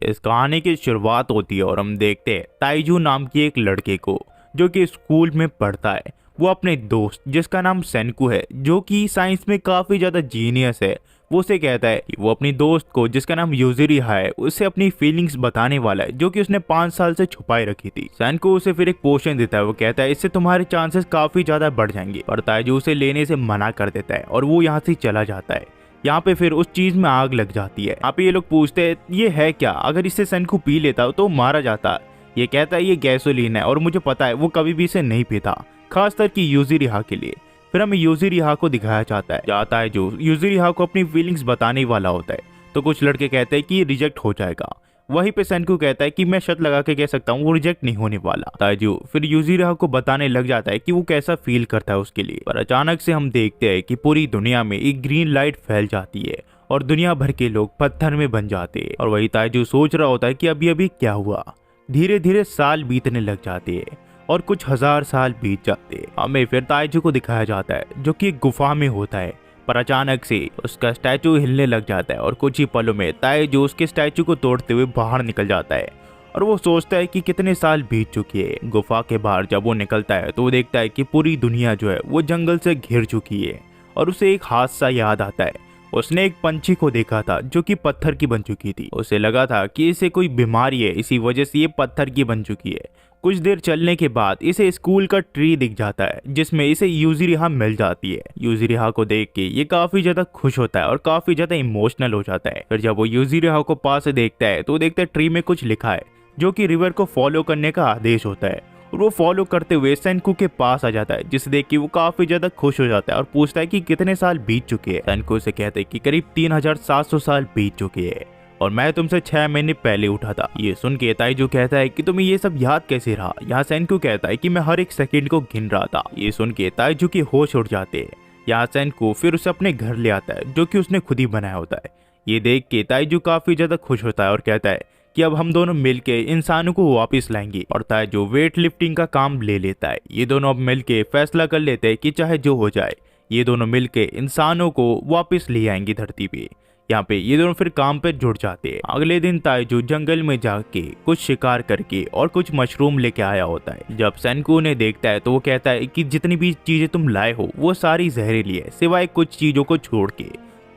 इस कहानी की शुरुआत होती है और हम देखते हैं ताइजू नाम की एक लड़के को जो कि स्कूल में पढ़ता है। वो अपने दोस्त जिसका नाम सेनकू है जो कि साइंस में काफी ज्यादा जीनियस है, वो उसे कहता है कि वो अपनी दोस्त को जिसका नाम यूजिरिहा है उसे अपनी फीलिंग्स बताने वाला है जो कि उसने 5 साल से छुपाए रखी थी। सेनकू उसे फिर एक पोशन देता है। वो कहता है इससे तुम्हारे चांसेस काफी ज्यादा बढ़ जाएंगे, पर ताइजू उसे लेने से मना कर देता है और वो यहाँ से चला जाता है। यहाँ पे फिर उस चीज में आग लग जाती है। यहाँ पे ये लोग पूछते हैं ये है क्या, अगर इससे सेनकू पी लेता तो मारा जाता। ये कहता है ये गैसोलीन है और मुझे पता है वो कभी भी इसे नहीं पीता, खासकर कि यूजिरिहा के लिए। फिर हमें यूजिरिहा को दिखाया जाता है जो यूजिरिहा को अपनी फीलिंग्स बताने वाला होता है। तो कुछ लड़के कहते हैं कि ये रिजेक्ट हो जाएगा। वहीं पे सेनकू कहता है कि मैं शर्त लगा के कह सकता हूँ वो रिजेक्ट नहीं होने वाला। ताइजू फिर यूजिरिहा को बताने लग जाता है कि वो कैसा फील करता है उसके लिए। पर अचानक से हम देखते हैं कि पूरी दुनिया में एक ग्रीन लाइट फैल जाती है और दुनिया भर के लोग पत्थर में बन जाते हैं। और वही ताइजू सोच रहा होता है कि अभी अभी क्या हुआ। धीरे धीरे साल बीतने लग जाते हैं और कुछ हजार साल बीत जाते हैं। हमें फिर ताइजू को दिखाया जाता है जो कि एक गुफा में होता है, पर अचानक से उसका स्टैचू हिलने लग जाता है और कुछ ही पलों में ताइजू उसके स्टैचू को तोड़ते हुए बाहर निकल जाता है। और वो सोचता है कि कितने साल बीत चुकी है। गुफा के बाहर जब वो निकलता है तो वो देखता है कि पूरी दुनिया जो है वो जंगल से घिर चुकी है। और उसे एक हादसा याद आता है। उसने एक पंछी को देखा था जो कि पत्थर की बन चुकी थी। उसे लगा था कि इसे कोई बीमारी है, इसी वजह से ये पत्थर की बन चुकी है। कुछ देर चलने के बाद इसे स्कूल का ट्री दिख जाता है जिसमें इसे यूजिरिहा मिल जाती है। यूजिरिहा को देख के ये काफी ज्यादा खुश होता है और काफी ज्यादा इमोशनल हो जाता है। फिर जब वो यूजिरिहा को पास से देखता है तो देखता है ट्री में कुछ लिखा है जो कि रिवर को फॉलो करने का आदेश होता है। और वो फॉलो करते हुए सेनकू के पास आ जाता है, जिसे देख के वो काफी ज्यादा खुश हो जाता है और पूछता है कि कितने साल बीत चुके हैं। सेनकू से कहते हैं कि करीब 3700 साल बीत चुके हैं और मैं तुमसे 6 महीने पहले उठा था। ये सुन के ताइजू कहता है कि तुम्हें ये सब याद कैसे रहा। यहाँ सेनकू कहता है कि मैं हर एक सेकंड को गिन रहा था। ये सुन के ताइजू की होश उड़ जाते हैं। यहाँ सेनकू फिर उसे अपने घर ले आता है जो कि उसने खुद ही बनाया होता है। ये देख के ताइजू काफी ज्यादा खुश होता है और कहता है कि अब हम दोनों मिलके इंसानों को वापस लाएंगे। और ताइजू वेट लिफ्टिंग का काम ले लेता है। ये दोनों अब मिलके फैसला कर लेते हैं कि चाहे जो हो जाए ये दोनों मिलके इंसानों को वापस ले आएंगे धरती पे। यहाँ पे ये दोनों फिर काम पे जुट जाते हैं। अगले दिन ताइजू जंगल में जाके कुछ शिकार करके और कुछ मशरूम लेके आया होता है। जब सेनकू उन्हें देखता है तो वो कहता है कि जितनी भी चीजें तुम लाए हो वो सारी जहरीली है, सिवाय कुछ चीजों को छोड़ के।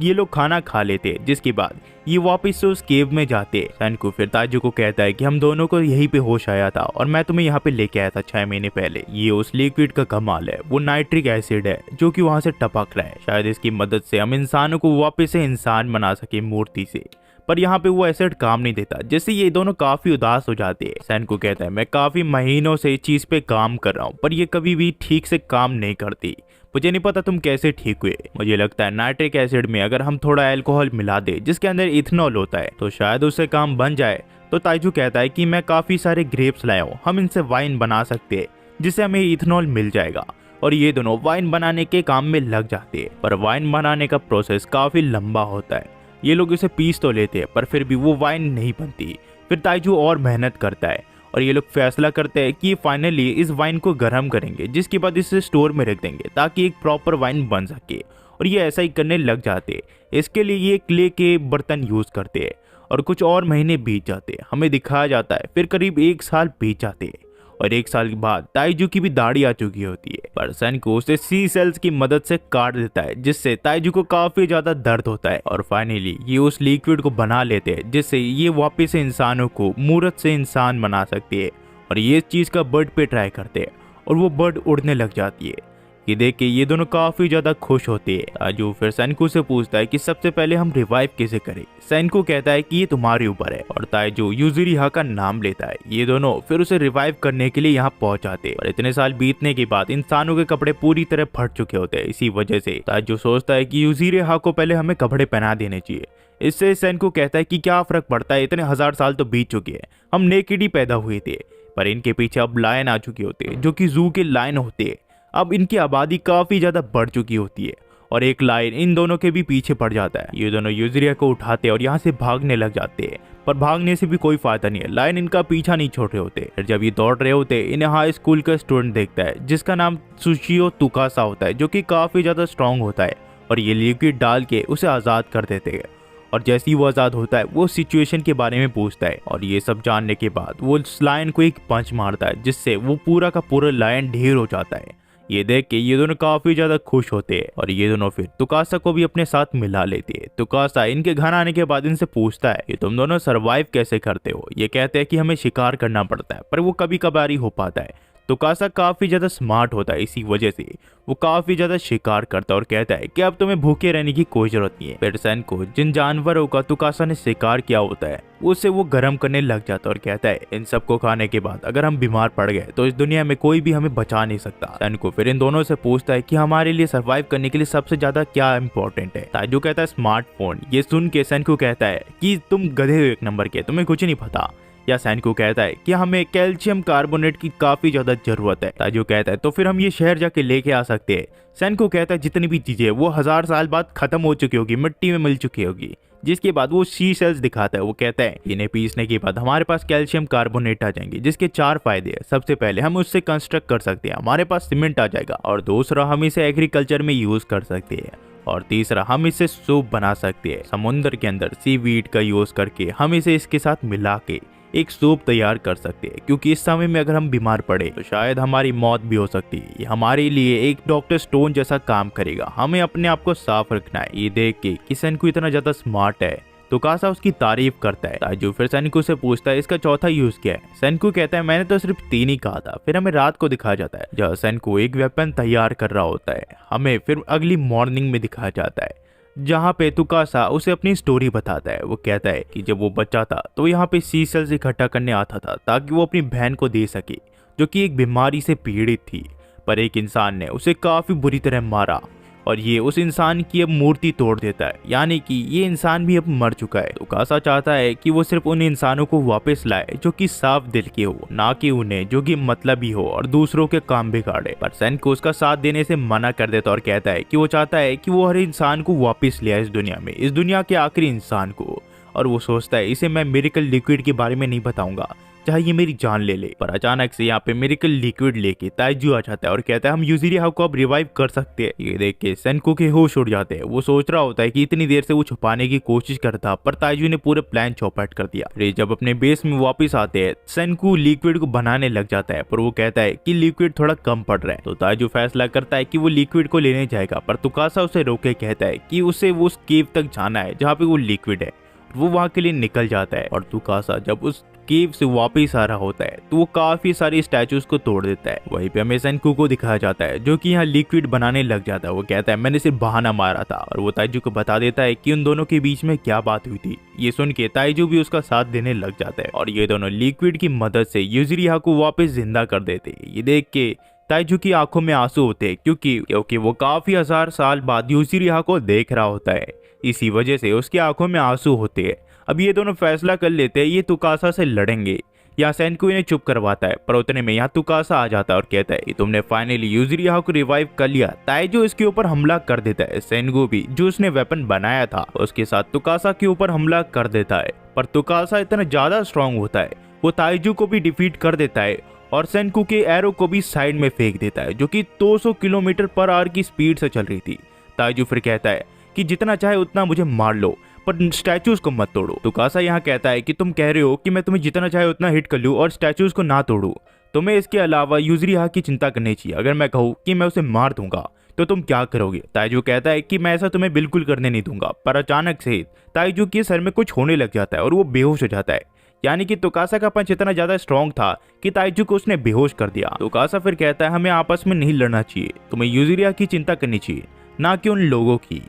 ये लोग खाना खा लेते हैं, जिसके बाद ये वापस से उस केव में जाते हैं। सेनकू फिर ताइजू को कहता है कि हम दोनों को यहीं पे होश आया था और मैं तुम्हें यहाँ पे लेके आया था 6 महीने पहले। ये उस लिक्विड का कमाल है, वो नाइट्रिक एसिड है जो कि वहां से टपक रहा है। शायद इसकी मदद से हम इंसानों को वापस से इंसान बना सके मूर्ति से। पर यहाँ पे वो एसिड काम नहीं देता, जिससे ये दोनों काफी उदास हो जाते हैं। सेनकू कहता है मैं काफी महीनों से इस चीज पे काम कर रहा हूँ पर ये कभी भी ठीक से काम नहीं करती। मुझे नहीं पता तुम कैसे ठीक हुए। मुझे लगता है नाइट्रिक एसिड में अगर हम थोड़ा अल्कोहल मिला दे जिसके अंदर इथेनॉल होता है तो शायद उससे काम बन जाए। तो ताइजू कहता है कि मैं काफी सारे ग्रेप्स लाया हूँ, हम इनसे वाइन बना सकते हैं जिससे हमें इथेनॉल मिल जाएगा। और ये दोनों वाइन बनाने के काम में लग जाते हैं। पर वाइन बनाने का प्रोसेस काफी लंबा होता है। ये लोग इसे पीस तो लेते हैं पर फिर भी वो वाइन नहीं बनती। फिर ताइजू और मेहनत करता है और ये लोग फैसला करते हैं कि फाइनली इस वाइन को गर्म करेंगे, जिसके बाद इसे स्टोर में रख देंगे ताकि एक प्रॉपर वाइन बन सके। और ये ऐसा ही करने लग जाते हैं। इसके लिए ये क्ले के बर्तन यूज करते हैं। और कुछ और महीने बीत जाते हैं, हमें दिखाया जाता है फिर करीब 1 साल बीत जाते हैं। और 1 साल के बाद ताइजू की भी दाढ़ी आ चुकी होती है, पर सेनकू उसे सी सेल्स की मदद से काट देता है जिससे ताइजू को काफी ज्यादा दर्द होता है। और फाइनली ये उस लिक्विड को बना लेते हैं जिससे ये वापस से इंसानों को मूर्त से इंसान बना सकती है। और ये इस चीज का बर्ड पे ट्राई करते हैं और वो बर्ड उड़ने लग जाती है। ये देख के ये दोनों काफी ज्यादा खुश होते हैं। ताइजू फिर सेनकू से पूछता है कि सबसे पहले हम रिवाइव कैसे करें। सेनकू कहता है कि ये तुम्हारे ऊपर है और ताइजू यूजिरिहा का नाम लेता है। ये दोनों फिर उसे रिवाइव करने के लिए यहाँ पहुंच जाते हैं। और इतने साल बीतने के बाद इंसानों के कपड़े पूरी तरह फट चुके होते हैं। इसी वजह से ताइजू सोचता है कि यूजिरिहा को पहले हमें कपड़े पहना देने चाहिए। इससे सेनकू कहता है कि क्या फर्क पड़ता है, इतने 1000 साल तो बीत चुके हैं, हम नेकेड ही पैदा हुए थे। पर इनके पीछे अब लायन आ चुके होते हैं जो कि जू के लायन होते हैं। अब इनकी आबादी काफी ज्यादा बढ़ चुकी होती है और एक लायन इन दोनों के भी पीछे पड़ जाता है। ये दोनों यूजिरिहा को उठाते हैं और यहाँ से भागने लग जाते हैं। पर भागने से भी कोई फायदा नहीं है, लायन इनका पीछा नहीं छोड़ रहे होते। फिर जब ये दौड़ रहे होते इन्हें हाई स्कूल का स्टूडेंट देखता है जिसका नाम सुशियो तुकासा होता है जो कि काफी ज्यादा स्ट्रांग होता है। और ये लिक्विड डाल के उसे आजाद कर देते हैं और जैसे ही वो आजाद होता है वो सिचुएशन के बारे में पूछता है और ये सब जानने के बाद वो लायन को एक पंच मारता है जिससे वो पूरा का पूरा लायन ढेर हो जाता है। ये देख के ये दोनों काफी ज्यादा खुश होते हैं और ये दोनों फिर तुकासा को भी अपने साथ मिला लेते हैं। तुकासा इनके घर आने के बाद इनसे पूछता है कि तुम दोनों सरवाइव कैसे करते हो। ये कहते हैं कि हमें शिकार करना पड़ता है पर वो कभी कभार ही हो पाता है। तुकासा काफी ज्यादा स्मार्ट होता है, इसी वजह से वो काफी ज्यादा शिकार करता है और कहता है कि अब तुम्हें भूखे रहने की कोई जरूरत नहीं है। फिर सेनको जिन जानवरों का तुकासा ने शिकार किया होता है उससे वो गर्म करने लग जाता है और कहता है इन सबको खाने के बाद अगर हम बीमार पड़ गए तो इस दुनिया में कोई भी हमें बचा नहीं सकता। सेनको फिर इन दोनों से पूछता है कि हमारे लिए सर्वाइव करने के लिए सबसे ज्यादा क्या इंपॉर्टेंट है। ताइजू कहता है स्मार्टफोन। ये सुन के सेनको कहता है कि तुम गधे हो एक नंबर के, तुम्हें कुछ नहीं पता। या सेनको कहता है कि हमें कैल्शियम कार्बोनेट की काफी ज्यादा जरूरत है। ताइजू कहता है तो फिर हम ये शहर जाके लेके आ सकते हैं। सेनको कहता है जितनी भी चीजें वो 1000 साल बाद खत्म हो चुकी होगी, मिट्टी में मिल चुकी होगी। जिसके बाद वो सी सेल्स दिखाता है। वो कहता है इन्हें पीसने के बाद हमारे पास कैल्शियम कार्बोनेट आ जाएंगे जिसके 4 फायदे हैं। सबसे पहले हम उससे कंस्ट्रक्ट कर सकते हैं, हमारे पास सीमेंट आ जाएगा। और दूसरा हम इसे एग्रीकल्चर में यूज कर सकते हैं। और तीसरा हम इसे सूप बना सकते हैं। समुद्र के अंदर सी वीड का यूज करके हम इसे इसके साथ मिला के एक सूप तैयार कर सकते हैं, क्योंकि इस समय में अगर हम बीमार पड़े तो शायद हमारी मौत भी हो सकती है। ये हमारे लिए एक डॉक्टर स्टोन जैसा काम करेगा। हमें अपने आप को साफ रखना है। ये देख के कि सेनको इतना ज्यादा स्मार्ट है तुकासा उसकी तारीफ करता है। ताइजू फिर सेनको से पूछता है इसका चौथा यूज क्या है। सेनको कहता है मैंने तो सिर्फ 3 ही कहा था। फिर हमें रात को दिखाया जाता है जहाँ सेनको एक वेपन तैयार कर रहा होता है। हमें फिर अगली मॉर्निंग में दिखाया जाता है जहाँ पे तुकासा उसे अपनी स्टोरी बताता है। वो कहता है कि जब वो बच्चा था तो यहाँ पे सी सेल्स इकट्ठा करने आता था ताकि वो अपनी बहन को दे सके जो कि एक बीमारी से पीड़ित थी। पर एक इंसान ने उसे काफी बुरी तरह मारा और ये उस इंसान की अब मूर्ति तोड़ देता है, यानी कि ये इंसान भी अब मर चुका है। तुकासा चाहता है कि वो सिर्फ उन इंसानों को वापस लाए जो कि साफ दिल के हो, ना कि उन्हें जो कि मतलबी हो और दूसरों के काम बिगाड़े। पर सेनको उसका साथ देने से मना कर देता और कहता है कि वो चाहता है कि वो हर इंसान को वापस ले आए इस दुनिया में, इस दुनिया के आखिरी इंसान को। और वो सोचता है इसे मैं मिरेकल लिक्विड के बारे में नहीं बताऊंगा चाहे ये मेरी जान ले ले। पर अचानक से यहाँ पे मिरेकल लिक्विड लेके ताइजू आ जाता है और कहता है हम यूजिरिया को अब रिवाइव कर सकते हैं। ये देख के सेनको के होश उड़ जाते हैं। वो सोच रहा होता है कि इतनी देर से वो छुपाने की कोशिश करता पर ताइजू ने पूरे प्लान चौपट कर दिया। फिर जब अपने बेस में वापस आते हैं सेनको लिक्विड को बनाने लग जाता है पर वो कहता है कि लिक्विड थोड़ा कम पड़ रहा है। तो ताइजू फैसला करता है कि वो लिक्विड को लेने जाएगा पर तुकासा उसे रोके कहता है कि उसे वो उस केव तक जाना है जहाँ पे वो लिक्विड है। वो वहाँ के लिए निकल जाता है और तुकासा जब उस केव से वापस आ रहा होता है तो वो काफी सारी स्टैचूज को तोड़ देता है। वहीं पे हमें सेनको को दिखाया जाता है जो कि यहाँ लिक्विड बनाने लग जाता है। वो कहता है मैंने सिर्फ बहाना मारा था और वो ताइजू को बता देता है कि उन दोनों के बीच में क्या बात हुई थी। ये सुन के ताइजू भी उसका साथ देने लग जाता है और ये दोनों लिक्विड की मदद से यूजिरिया को वापस जिंदा कर देते। ये देख के ताइजू की आंखों में आंसू होते हैं क्योंकि वो काफी 1000 साल बाद यूजिरिया को देख रहा होता है। इसी वजह से उसकी आंखों में आंसू होते हैं। अब ये दोनों फैसला कर लेते हैं ये तुकासा से लड़ेंगे। यहाँ सेनको इन्हें चुप करवाता है पर उतने में यहाँ तुकासा आ जाता है और कहता है तुमने फाइनली यूजिरिया को रिवाइव कर लिया। ताइजू इसके ऊपर हमला कर देता है। सेनको भी जो उसने वेपन बनाया था उसके साथ तुकासा के ऊपर हमला कर देता है पर तुकासा इतना ज्यादा स्ट्रांग होता है वो ताइजू को भी डिफीट कर देता है और सेनको के एरो को भी साइड में फेंक देता है जो कि 200 किलोमीटर पर आवर की स्पीड से चल रही थी। ताइजू फिर कहता है कि जितना चाहे उतना मुझे मार लो पर स्टैचूज को मत तोड़ो। तुकासा यहाँ कहता है कि तुम कह रहे हो कि मैं तुम्हें जितना चाहे उतना हिट कर लूँ और स्टैचूज को ना तोड़ू। तुम्हें इसके अलावा यूजिरिया की चिंता करनी चाहिए। अगर मैं कहूँ कि मैं उसे मार दूंगा तो तुम क्या करोगे। ताइजू कहता है कि मैं ऐसा तुम्हें बिल्कुल करने नहीं दूंगा। पर अचानक से ताइजू के सर में कुछ होने लग जाता है और वो बेहोश हो जाता है, यानी कि तुकासा का पंच इतना ज्यादा स्ट्रॉन्ग था कि ताइजू को उसने बेहोश कर दिया। तुकासा फिर कहता है हमें आपस में नहीं लड़ना चाहिए, तुम्हें यूजिरिया की चिंता करनी चाहिए ना कि उन लोगों की,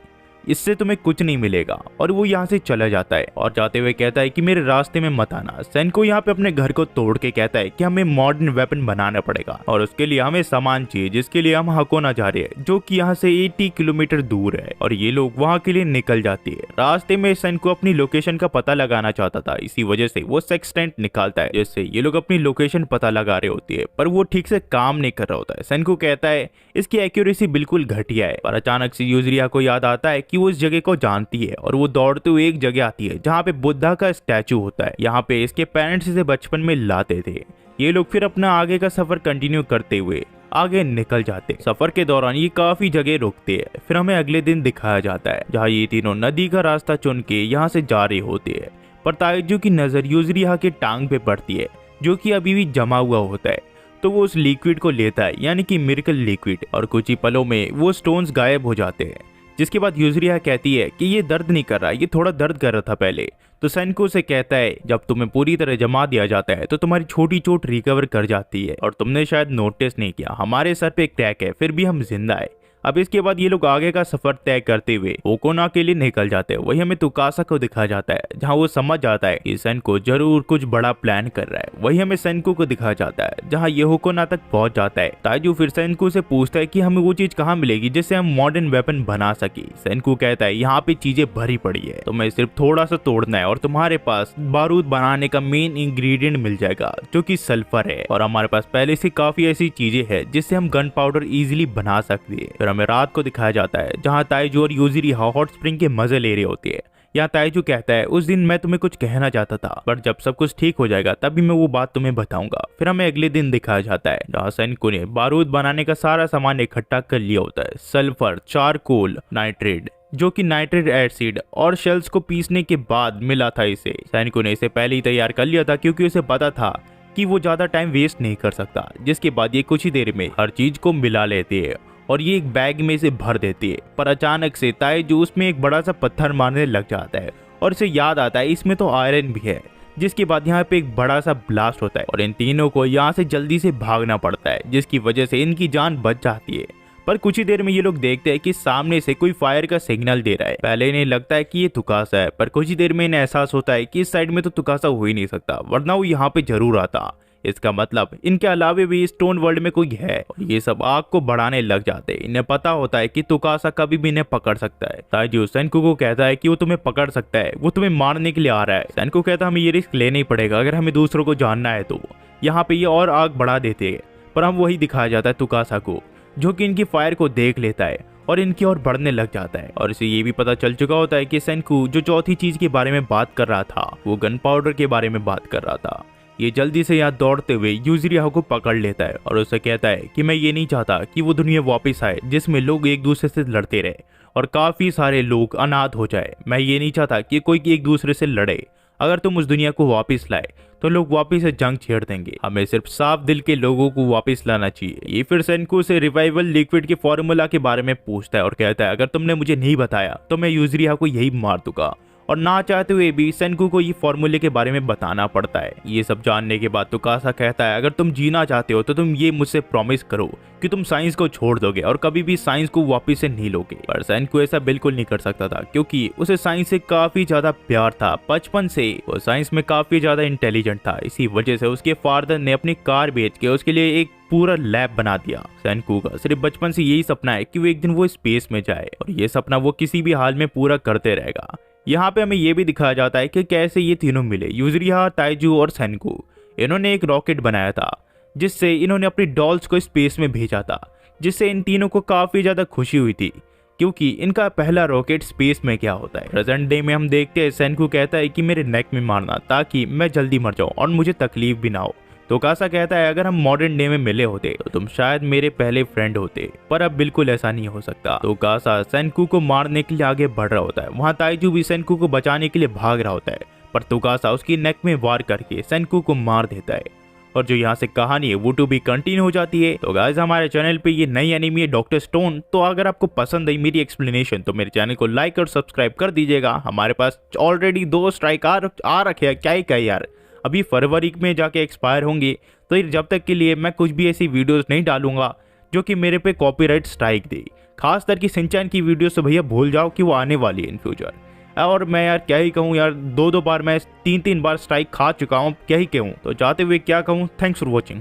इससे तुम्हें कुछ नहीं मिलेगा। और वो यहाँ से चला जाता है और जाते हुए कहता है कि मेरे रास्ते में मत आना। सेनको यहाँ पे अपने घर को तोड़ के कहता है कि हमें मॉडर्न वेपन बनाना पड़ेगा और उसके लिए हमें सामान चाहिए जिसके लिए हम हकोना जा रहे हैं जो कि यहाँ से 80 किलोमीटर दूर है। और ये लोग वहाँ के लिए निकल जाती है। रास्ते में सेनको अपनी लोकेशन का पता लगाना चाहता था, इसी वजह से वो सेक्सटेंट निकालता है जिससे ये लोग अपनी लोकेशन पता लगा रहे होती है पर वो ठीक से काम नहीं कर रहा होता है। सेनको कहता है इसकी एक्यूरेसी बिल्कुल घटिया है। पर अचानक से यूजिरिया को याद आता है कि वो इस जगह को जानती है और वो दौड़ते हुए एक जगह आती है जहाँ पे बुद्धा का स्टैचू होता है। यहाँ पे इसके पेरेंट्स इसे बचपन में लाते थे। ये लोग फिर अपना आगे का सफर कंटिन्यू करते हुए आगे निकल जाते। सफर के दौरान ये काफी जगह रुकते हैं। फिर हमें अगले दिन दिखाया जाता है जहाँ ये तीनों नदी का रास्ता चुन के यहाँ से जा रहे होते हैं, पर ताइजू की नजर यूजरिहा के टांग पे पड़ती है जो कि अभी भी जमा हुआ होता है। तो वो उस लिक्विड को लेता है, यानी कि मिरेकल लिक्विड, और कुछ ही पलों में वो स्टोन्स गायब हो जाते हैं। जिसके बाद यूजरिहा कहती है कि ये दर्द नहीं कर रहा, ये थोड़ा दर्द कर रहा था पहले। तो सेनको से कहता है जब तुम्हें पूरी तरह जमा दिया जाता है तो तुम्हारी छोटी चोट रिकवर कर जाती है, और तुमने शायद नोटिस नहीं किया हमारे सर पे एक टैग है फिर भी हम जिंदा है। अब इसके बाद ये लोग आगे का सफर तय करते हुए ओकोना के लिए निकल जाते हैं। वही हमें तुकासा को दिखाया जाता है जहां वो समझ जाता है कि सेनको जरूर कुछ बड़ा प्लान कर रहा है। वही हमें सेनको को दिखाया जाता है जहां ये ओकोना तक पहुंच जाता है। ताइजू फिर सेनको से पूछता है कि हमें वो चीज कहाँ मिलेगी जिससे हम मॉडर्न वेपन बना सके। सेनको कहता है यहाँ पे चीजें भरी पड़ी है, तुम्हें सिर्फ थोड़ा सा तोड़ना है और तुम्हारे पास बारूद बनाने का मेन इंग्रेडिएंट मिल जाएगा जो कि सल्फर है, और हमारे पास पहले से काफी ऐसी चीजें हैं जिससे हम गन पाउडर इजिली बना सकते हैं। हमें रात को दिखाया जाता है जहां ताइजू और यूजरिहा हॉट स्प्रिंग के मजे ले रहे होते हैं। यहाँ ताइजू कहता है उस दिन मैं तुम्हें कुछ कहना चाहता था, पर जब सब कुछ ठीक हो जाएगा तभी मैं वो बात तुम्हें बताऊंगा। फिर हमें अगले दिन दिखाया जाता है जहाँ सेनको ने बारूद बनाने का सारा सामान इकट्ठा कर लिया होता है। सल्फर, चारकोल, नाइट्रेट जो कि नाइट्रिक एसिड और शेल्स को पीसने के बाद मिला था इसे। सेनको ने इसे पहले ही तैयार कर लिया था क्योंकि उसे पता था कि वो ज्यादा टाइम वेस्ट नहीं कर सकता। जिसके बाद ये कुछ ही देर में हर चीज को मिला लेते हैं और ये एक बैग में इसे भर देती है। पर अचानक से ताइजू उसमें एक बड़ा सा पत्थर मारने लग जाता है और इसे याद आता है इसमें तो आयरन भी है। जिसके बाद यहाँ पे एक बड़ा सा ब्लास्ट होता है और इन तीनों को यहाँ से जल्दी से भागना पड़ता है, जिसकी वजह से इनकी जान बच जाती है। पर कुछ ही देर में ये लोग देखते हैं कि सामने से कोई फायर का सिग्नल दे रहा है। पहले इन्हें लगता है कि ये तुकासा है, पर कुछ ही देर में इन्हें एहसास होता है कि इस साइड में तो तुकासा हो ही नहीं सकता, वरना वो यहाँ पे जरूर आता। इसका मतलब इनके अलावे भी स्टोन वर्ल्ड में कोई है, और ये सब आग को बढ़ाने लग जाते हैं। इन्हें पता होता है कि तुकासा कभी भी इन्हें पकड़ सकता है। ताइजू सेनको को कहता है कि वो तुम्हें पकड़ सकता है, वो तुम्हें मारने के लिए आ रहा है। सेनको कहता है हमें ये रिस्क लेना ही पड़ेगा अगर हमें दूसरों को जानना है। तो यहाँ पे ये और आग बढ़ा देते हैं, पर हम वही दिखाया जाता है तुकासा को जो कि इनकी फायर को देख लेता है और इनकी ओर बढ़ने लग जाता है। और इसे ये भी पता चल चुका होता है कि सेनको जो चौथी चीज के बारे में बात कर रहा था वो गन पाउडर के बारे में बात कर रहा था। ये जल्दी से यहाँ दौड़ते हुए यूजरिहा को पकड़ लेता है और उसे कहता है कि मैं ये नहीं चाहता कि वो दुनिया वापस आए जिसमें लोग एक दूसरे से लड़ते रहे और काफी सारे लोग अनाथ हो जाए। मैं ये नहीं चाहता कि कोई एक दूसरे से लड़े। अगर तुम उस दुनिया को वापस लाए तो लोग वापस से जंग छेड़ देंगे। हमें सिर्फ साफ दिल के लोगों को वापस लाना चाहिए। ये फिर सेनको से रिवाइवल लिक्विड के फॉर्मूला के बारे में पूछता है और कहता है अगर तुमने मुझे नहीं बताया तो मैं यूजरिहा को यही मार दूंगा। और ना चाहते हुए भी सेनको को ये फॉर्मूले के बारे में बताना पड़ता है। ये सब जानने के बाद तुकासा कहता है अगर तुम जीना चाहते हो तो तुम ये मुझसे प्रॉमिस करो कि तुम साइंस को छोड़ दोगे और कभी भी साइंस को वापस से नहीं लोगे। पर सेनको ऐसा बिल्कुल नहीं कर सकता था क्योंकि उसे साइंस से काफी ज्यादा प्यार था। बचपन से वो साइंस में काफी ज्यादा इंटेलिजेंट था। इसी वजह से उसके फादर ने अपनी कार बेच के उसके लिए एक पूरा लैब बना दिया। सेनको का सिर्फ बचपन से यही सपना है कि वो एक दिन वो स्पेस में जाए और ये सपना वो किसी भी हाल में पूरा करते रहेगा। यहाँ पे हमें ये भी दिखाया जाता है कि कैसे ये तीनों मिले, यूजरिहा, ताइजू और सेनको। इन्होंने एक रॉकेट बनाया था जिससे इन्होंने अपनी डॉल्स को स्पेस में भेजा था, जिससे इन तीनों को काफी ज्यादा खुशी हुई थी क्योंकि इनका पहला रॉकेट स्पेस में क्या होता है। प्रेजेंट डे में हम देखते हैं सेनको कहता है कि मेरे नेक में मारना ताकि मैं जल्दी मर जाऊं और मुझे तकलीफ भी ना हो। तुकासा कहता है अगर हम मॉडर्न डे में मिले होते तो तुम शायद मेरे पहले फ्रेंड होते, पर अब बिल्कुल ऐसा नहीं हो सकता। तुकासा सेनको को मारने के लिए आगे बढ़ रहा होता है। वहाँ ताइजू भी सेनको को बचाने के लिए भाग रहा होता है, पर तुकासा उसकी नेक में वार करके सेनको को मार देता है। और जो यहाँ से कहानी है वो टू बी कंटिन्यू हो जाती है। तो गाइस हमारे चैनल पे ये नई एनिमी है डॉक्टर स्टोन। तो अगर आपको पसंद आई मेरी एक्सप्लेनेशन तो मेरे चैनल को लाइक और सब्सक्राइब कर दीजिएगा। हमारे पास ऑलरेडी 2 स्ट्राइक आ रखे हैं, क्या ही कहे यार, अभी फरवरी में जाके एक्सपायर होंगे। तो जब तक के लिए मैं कुछ भी ऐसी वीडियोस नहीं डालूंगा जो कि मेरे पे कॉपीराइट स्ट्राइक दे। खास करके सिंचैन की वीडियो से भैया भूल जाओ कि वो आने वाली है इन फ्यूचर। और मैं यार क्या ही कहूँ यार, 2 बार मैं 3 बार स्ट्राइक खा चुका हूँ, क्या ही कहूँ। तो जाते हुए क्या कहूँ, थैंक्स फॉर वॉचिंग।